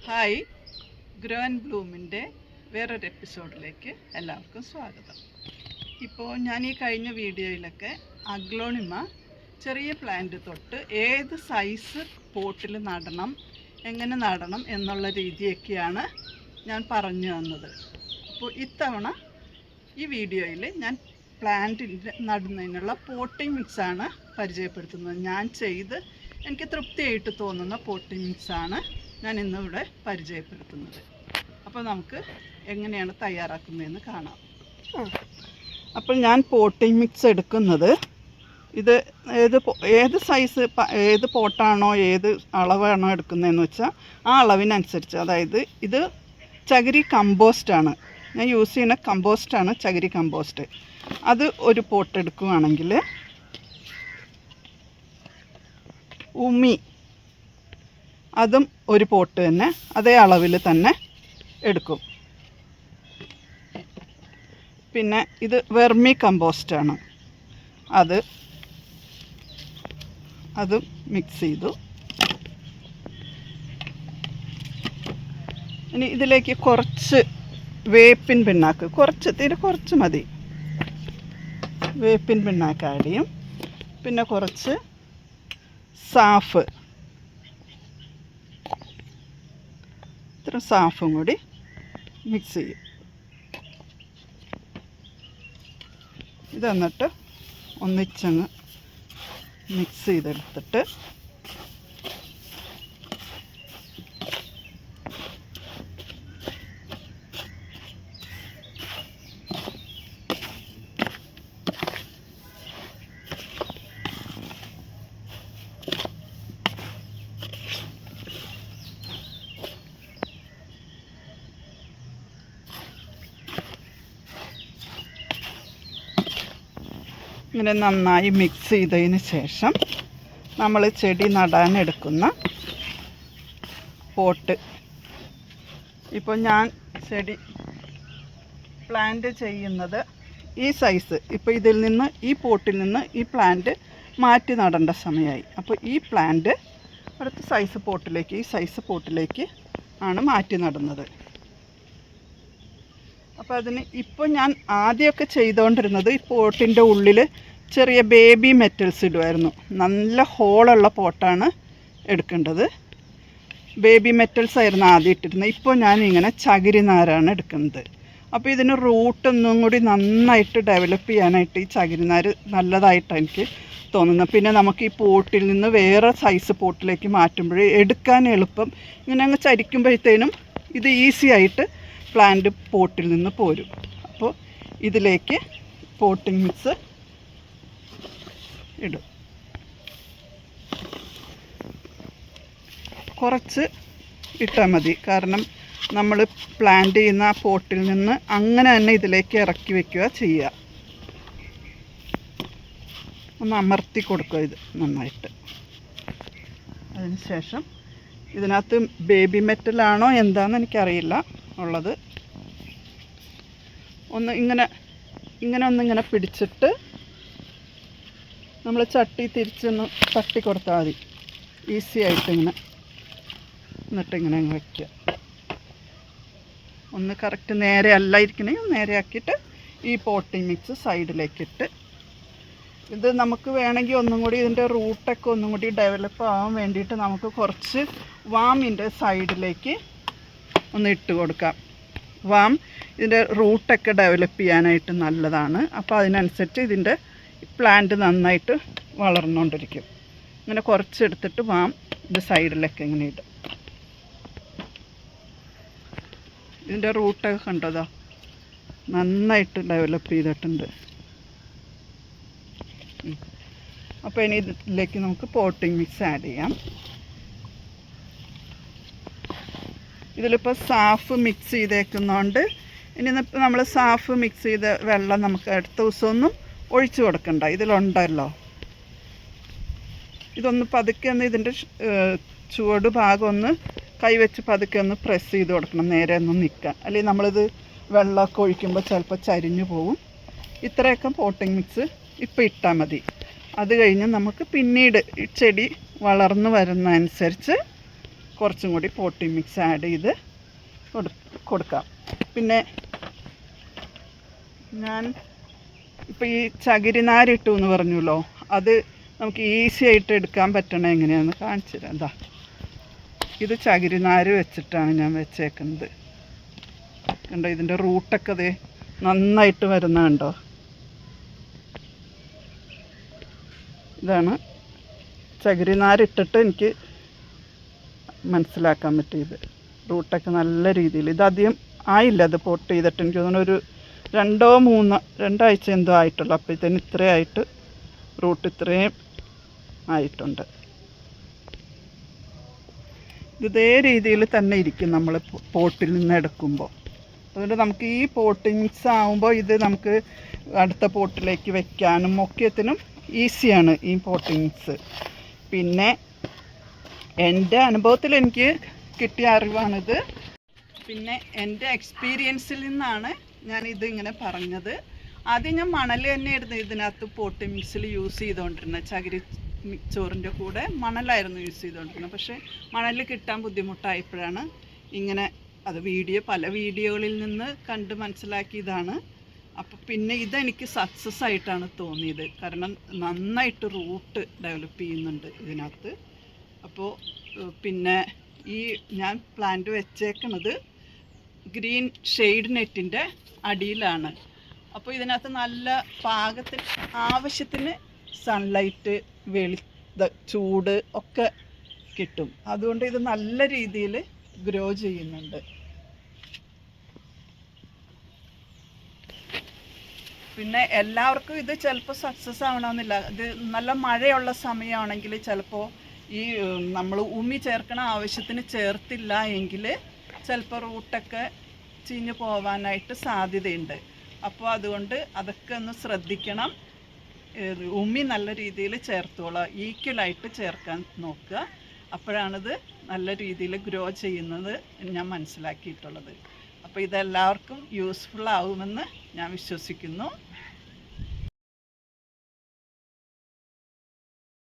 Hi, grow and ബ്ലൂമിൻ്റെ വേറൊരു എപ്പിസോഡിലേക്ക് എല്ലാവർക്കും സ്വാഗതം. ഇപ്പോൾ ഞാൻ ഈ കഴിഞ്ഞ വീഡിയോയിലൊക്കെ അഗ്ലോണിമ ചെറിയ പ്ലാന്റ് തൊട്ട് ഏത് സൈസ് പോട്ടിൽ നടണം, എങ്ങനെ നടണം എന്നുള്ള രീതിയൊക്കെയാണ് ഞാൻ പറഞ്ഞു തന്നത്. അപ്പോൾ ഇത്തവണ ഈ വീഡിയോയിൽ ഞാൻ പ്ലാന്റിൻ്റെ നടുന്നതിനുള്ള പോട്ടിംഗ് മിക്സാണ് പരിചയപ്പെടുത്തുന്നത്. ഞാൻ ചെയ്ത് എനിക്ക് തൃപ്തിയായിട്ട് തോന്നുന്ന പോട്ടിംഗ് മിക്സാണ് ഞാൻ ഇന്നിവിടെ പരിചയപ്പെടുത്തുന്നത്. അപ്പോൾ നമുക്ക് എങ്ങനെയാണ് തയ്യാറാക്കുന്നതെന്ന് കാണാം. അപ്പോൾ ഞാൻ പോട്ടിംഗ് മിക്സ് എടുക്കുന്നത് ഇത് ഏത് സൈസ് ഏത് പോട്ടാണോ ഏത് അളവാണോ എടുക്കുന്നതെന്ന് വെച്ചാൽ ആ അളവിനനുസരിച്ച്, അതായത് ഇത് ചകിരി കമ്പോസ്റ്റാണ് ഞാൻ യൂസ് ചെയ്യുന്ന, കമ്പോസ്റ്റാണ് ചകിരി കമ്പോസ്റ്റ്. അത് ഒരു പോട്ട് എടുക്കുകയാണെങ്കിൽ ഉമി അതും ഒരു പോട്ട് തന്നെ അതേ അളവിൽ തന്നെ എടുക്കും. പിന്നെ ഇത് വെർമി കമ്പോസ്റ്റാണ്, അതും മിക്സ് ചെയ്തു. ഇനി ഇതിലേക്ക് കുറച്ച് വേപ്പിൻ പിണ്ണാക്ക്, കുറച്ച് മതി, വേപ്പിൻ പിണ്ണാക്ക് ആഡ് ചെയ്യും. പിന്നെ കുറച്ച് സാഫ്, ഇത്ര സാഫും കൂടി മിക്സ് ചെയ്യും. ഇത് എന്നിട്ട് ഒന്നിച്ചങ്ങ് മിക്സ് ചെയ്തെടുത്തിട്ട് ഇങ്ങനെ നന്നായി മിക്സ് ചെയ്തതിന് ശേഷം നമ്മൾ ചെടി നടാനെടുക്കുന്ന പോട്ട്, ഇപ്പോൾ ഞാൻ ചെടി പ്ലാന്റ് ചെയ്യുന്നത് ഈ സൈസ്, ഇപ്പോൾ ഇതിൽ നിന്ന് ഈ പോട്ടിൽ നിന്ന് ഈ പ്ലാന്റ് മാറ്റി നടേണ്ട സമയമായി. അപ്പോൾ ഈ പ്ലാന്റ് അടുത്ത സൈസ് പോട്ടിലേക്ക്, ഈ സൈസ് പോട്ടിലേക്ക് ആണ് മാറ്റി നടുന്നത്. അപ്പോൾ അതിന് ഇപ്പോൾ ഞാൻ ആദ്യമൊക്കെ ചെയ്തുകൊണ്ടിരുന്നത് ഈ പോട്ടിൻ്റെ ഉള്ളിൽ ചെറിയ ബേബി മെറ്റൽസ് ഇടുമായിരുന്നു. നല്ല ഹോളുള്ള പോട്ടാണ് എടുക്കേണ്ടത്. ബേബി മെറ്റൽസ് ആയിരുന്നു ആദ്യം ഇട്ടിരുന്നത്. ഇപ്പോൾ ഞാൻ ഇങ്ങനെ ചകിരി നാരാണ് എടുക്കുന്നത്. അപ്പോൾ ഇതിന് റൂട്ടൊന്നും കൂടി നന്നായിട്ട് ഡെവലപ്പ് ചെയ്യാനായിട്ട് ഈ ചകിരിനാര് നല്ലതായിട്ടാണ് എനിക്ക് തോന്നുന്നത്. പിന്നെ നമുക്ക് ഈ പോട്ടിൽ നിന്ന് വേറെ സൈസ് പോട്ടിലേക്ക് മാറ്റുമ്പോൾ എടുക്കാൻ എളുപ്പം. ഇങ്ങനെ അങ്ങ് ചരിക്കുമ്പോഴത്തേനും ഇത് ഈസി ആയിട്ട് പ്ലാന്റ് പോട്ടിൽ നിന്ന് പോരും. അപ്പോൾ ഇതിലേക്ക് പോട്ടിംഗ് മിക്സ് ഇടും. കുറച്ച് ഇട്ടാൽ മതി, കാരണം നമ്മൾ പ്ലാന്റ് ചെയ്യുന്ന ആ പോട്ടിൽ നിന്ന് അങ്ങനെ തന്നെ ഇതിലേക്ക് ഇറക്കി വയ്ക്കുക ചെയ്യുക. ഒന്ന് അമർത്തി കൊടുക്കുക ഇത് നന്നായിട്ട്. അതിനുശേഷം ഇതിനകത്ത് ബേബി മെറ്റലാണോ എന്താണെന്ന് എനിക്കറിയില്ല ഉള്ളത്, ഒന്ന് ഇങ്ങനെ പിടിച്ചിട്ട് നമ്മൾ ചട്ടി തിരിച്ചൊന്ന് തട്ടി കൊടുത്താൽ മതി. ഈസി ആയിട്ട് എന്നിട്ടിങ്ങനെ അങ്ങ് വയ്ക്കുക. ഒന്ന് കറക്റ്റ് നേരെ അല്ല ഇരിക്കണേ, നേരെ ആക്കിയിട്ട് ഈ പോട്ടിംഗ് മിക്സ് സൈഡിലേക്കിട്ട്, ഇത് നമുക്ക് വേണമെങ്കിൽ ഒന്നും കൂടി ഇതിൻ്റെ റൂട്ടൊക്കെ ഒന്നും കൂടി ഡെവലപ്പ് ആവാൻ വേണ്ടിയിട്ട് നമുക്ക് കുറച്ച് വാമിൻ്റെ സൈഡിലേക്ക് ഒന്ന് ഇട്ട് കൊടുക്കാം. വാം ഇതിൻ്റെ റൂട്ടൊക്കെ ഡെവലപ്പ് ചെയ്യാനായിട്ട് നല്ലതാണ്. അപ്പോൾ അതിനനുസരിച്ച് ഇതിൻ്റെ പ്ലാന്റ് നന്നായിട്ട് വളർന്നുകൊണ്ടിരിക്കും. ഇങ്ങനെ കുറച്ചെടുത്തിട്ട് വാം ഇത് സൈഡിലൊക്കെ ഇങ്ങനെ ഇടും. ഇതിൻ്റെ റൂട്ടൊക്കെ കണ്ടതാ നന്നായിട്ട് ഡെവലപ്പ് ചെയ്തിട്ടുണ്ട്. അപ്പോൾ ഇനി ഇതിലേക്ക് നമുക്ക് പോട്ടിംഗ് മിക്സ് ആഡ് ചെയ്യാം. ഇതിലിപ്പോൾ സാഫ് മിക്സ് ചെയ്തേക്കുന്നതുകൊണ്ട് ഇനി നമ്മൾ സാഫ് മിക്സ് ചെയ്ത വെള്ളം നമുക്ക് അടുത്ത ദിവസമൊന്നും ഒഴിച്ചു കൊടുക്കണ്ട, ഇതിലുണ്ടല്ലോ. ഇതൊന്ന് പതുക്കെ ഒന്ന് ഇതിൻ്റെ ചുവട് ഭാഗം ഒന്ന് കൈവച്ച് പതുക്കെ ഒന്ന് പ്രസ് ചെയ്ത് കൊടുക്കണം, നേരെ ഒന്ന് നിൽക്കാൻ. അല്ലെങ്കിൽ നമ്മളിത് വെള്ളമൊക്കെ ഒഴിക്കുമ്പോൾ ചിലപ്പോൾ ചരിഞ്ഞു പോകും. ഇത്രയൊക്കെ പോട്ടിംഗ് മിക്സ് ഇപ്പോൾ ഇട്ടാൽ മതി. അത് കഴിഞ്ഞ് നമുക്ക് പിന്നീട് ചെടി വളർന്നു വരുന്നതനുസരിച്ച് കുറച്ചും കൂടി പോട്ടി മിക്സ് ആഡ് ചെയ്ത് കൊടുക്കാം. പിന്നെ ഞാൻ ഇപ്പോൾ ഈ ചകിരിനാരിട്ടു എന്ന് പറഞ്ഞല്ലോ, അത് നമുക്ക് ഈസി ആയിട്ട് എടുക്കാൻ പറ്റണത് എങ്ങനെയാണെന്ന് കാണിച്ചു തരാം. എന്താ, ഇത് ചകിരിനാര് വെച്ചിട്ടാണ് ഞാൻ വെച്ചേക്കുന്നത്. കണ്ടോ, ഇതിൻ്റെ റൂട്ടൊക്കെ അതേ നന്നായിട്ട് വരുന്നുണ്ടോ. ഇതാണ് ചകിരിനാരിട്ടിട്ട് എനിക്ക് മനസ്സിലാക്കാൻ പറ്റിയത്. റൂട്ടൊക്കെ നല്ല രീതിയിൽ, ഇതധികം ആയില്ല, അത് പോട്ട് ചെയ്തിട്ട് എനിക്ക് തോന്നുന്നു ഒരു 2 ആഴ്ച എന്തോ ആയിട്ടുള്ളൂ. അപ്പോഴത്തേന് ഇത്രയായിട്ട് റൂട്ട് ഇത്രയും ആയിട്ടുണ്ട്. ഇതേ രീതിയിൽ തന്നെ ഇരിക്കും നമ്മൾ പോട്ടിൽ നിന്ന് എടുക്കുമ്പോൾ. അതുകൊണ്ട് നമുക്ക് ഈ പോട്ടിങ്സ് ആകുമ്പോൾ ഇത് നമുക്ക് അടുത്ത പോട്ടിലേക്ക് വെക്കാനും ഒക്കെത്തിനും ഈസിയാണ് ഈ പോട്ടിങ്സ്. പിന്നെ എൻ്റെ അനുഭവത്തിൽ എനിക്ക് കിട്ടിയ അറിവാണിത്. പിന്നെ എൻ്റെ എക്സ്പീരിയൻസിൽ നിന്നാണ് ഞാൻ ഇത് ഇങ്ങനെ പറഞ്ഞത്. ആദ്യം ഞാൻ മണൽ തന്നെയായിരുന്നു ഇതിനകത്ത് പോട്ടി മിക്സിൽ യൂസ് ചെയ്തുകൊണ്ടിരുന്നത്. ചകിരി ചോറിൻ്റെ കൂടെ മണലായിരുന്നു യൂസ് ചെയ്തുകൊണ്ടിരുന്നത്. പക്ഷേ മണൽ കിട്ടാൻ ബുദ്ധിമുട്ടായപ്പോഴാണ് ഇങ്ങനെ അത് പല വീഡിയോകളിൽ നിന്ന് കണ്ട് മനസ്സിലാക്കിയതാണ്. അപ്പോൾ പിന്നെ ഇതെനിക്ക് സക്സസ് ആയിട്ടാണ് തോന്നിയത്. കാരണം നന്നായിട്ട് റൂട്ട് ഡെവലപ്പ് ചെയ്യുന്നുണ്ട് ഇതിനകത്ത്. അപ്പോൾ പിന്നെ ഈ ഞാൻ പ്ലാന്റ് വെച്ചേക്കണത് ഗ്രീൻ ഷെയ്ഡ് നെറ്റിൻ്റെ അടിയിലാണ്. അപ്പോൾ ഇതിനകത്ത് നല്ല പാകത്തിന് ആവശ്യത്തിന് സൺലൈറ്റ്, ചൂട് ഒക്കെ കിട്ടും. അതുകൊണ്ട് ഇത് നല്ല രീതിയിൽ ഗ്രോ ചെയ്യുന്നുണ്ട്. പിന്നെ എല്ലാവർക്കും ഇത് ചിലപ്പോൾ സക്സസ് ആവണമെന്നില്ല. ഇത് നല്ല മഴയുള്ള സമയമാണെങ്കിൽ ചിലപ്പോൾ ഈ നമ്മൾ ഉമി ചേർക്കണ ആവശ്യത്തിന് ചേർത്തില്ല എങ്കിൽ ചിലപ്പോൾ റൂട്ടൊക്കെ ചീഞ്ഞു പോവാനായിട്ട് സാധ്യതയുണ്ട്. അപ്പോൾ അതുകൊണ്ട് അതൊക്കെ ഒന്ന് ശ്രദ്ധിക്കണം. ഉമി നല്ല രീതിയിൽ ചേർത്തോളാം, ഈക്വലായിട്ട് ചേർക്കാൻ നോക്കുക. അപ്പോഴാണിത് നല്ല രീതിയിൽ ഗ്രോ ചെയ്യുന്നത് ഞാൻ മനസ്സിലാക്കിയിട്ടുള്ളത്. അപ്പോൾ ഇതെല്ലാവർക്കും യൂസ്ഫുൾ ആവുമെന്ന് ഞാൻ വിശ്വസിക്കുന്നു.